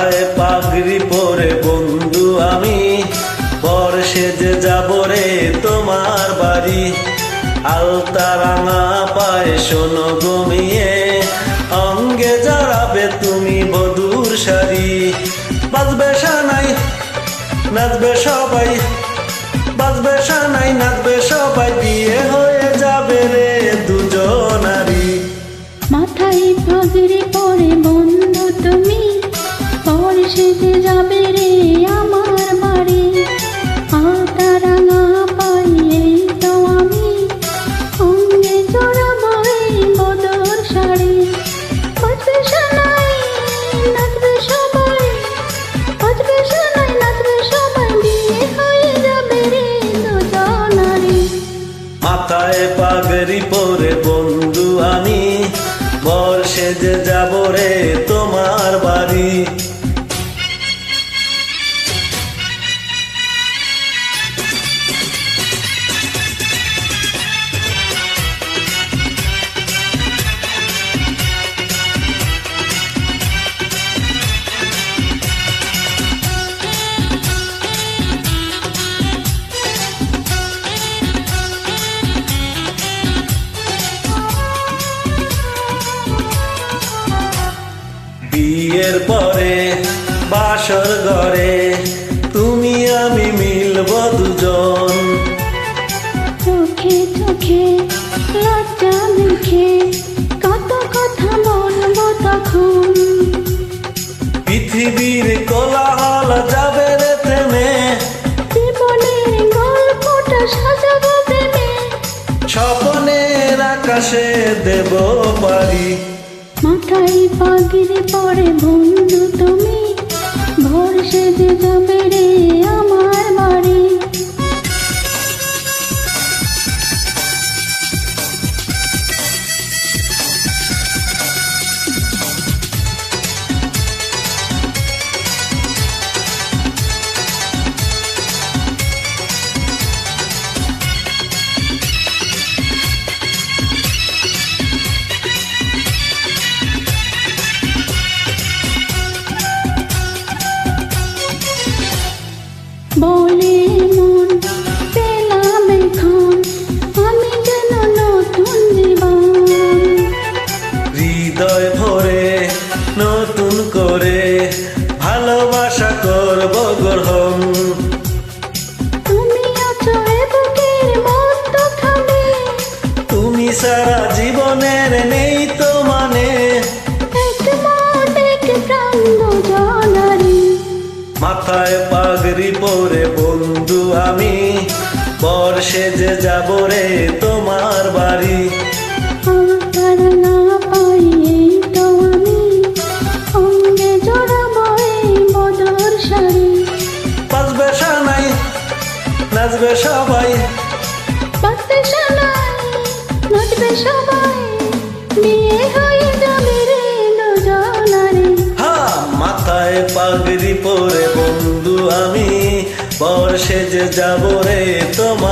মাথায় পাগড়ি পরে বন্ধু আমি বর সেজে যাব রে তোমার বাড়ি। আলতা রাঙা পায়ে শোনো ঘুমিয়ে অঙ্গে জড়াবে তুমি বধূর শাড়ি। বাজবে সানাই নাচবে সবাই, বাজবে সানাই নাচবে সবাই, বিয়ে হয়ে যাবে রে দুজনারি। মাথায় পাগড়ি পরে বন্ধু তুমি বর সেজে যাবে রে আমার বাড়ি। আলতা রাঙা পায়ে তো আমি অঙ্গে জড়াবো এই বদর শাড়ি। বাজবে সানাই নাচবে সবাই, বাজবে সানাই নাচবে সবাই, বিয়ে হয়ে যাবে রে দুজনারি। মাথায় পাগড়ি পরে বন্ধু আমি বর সেজে যাব রে তোমার বাড়ি। বিয়ের পরে বাসর ঘরে তুমি আমি মিলব দুজন। চোখে চোখে লজ্জা মেখে কত কথা বলবো তখন। পৃথিবীর কোলাহল যাবে রে থেমে, জীবনের গল্পটা সাজাবো প্রেমে। স্বপ্নের আকাশে দেব পারি। মাথায় পাগড়ি পরে বন্ধু তুমি ভোর সেজে যাবে রে আমার বাড়ি। বলে মন পেলাম এখন আমি যেন নতুন জীবন। হৃদয় ভরে নতুন করে ভালোবাসা করব গ্রহণ। তুমি আছো এ বুকের মধ্যখানে, তুমি সারা জীবনের নেই তো মানে। এক মন এক প্রাণ দুজনারি। মাথায় পাগড়ি পরে বন্ধু আমি বর সেজে যাব রে তোমার বাড়ি। আলতা রাঙা পায়ে তো আমি অঙ্গে জড়াবো এই বদর শাড়ি। বাজবে সানাই নাচবে সবাই, বাজবে সানাই নাচবে সবাই, বিয়ে হয়ে যাবে রে দুজনারি। হ্যাঁ মাথায় পাগড়ি পরে বন্ধু আমি বর সেজে যাব রে তোমার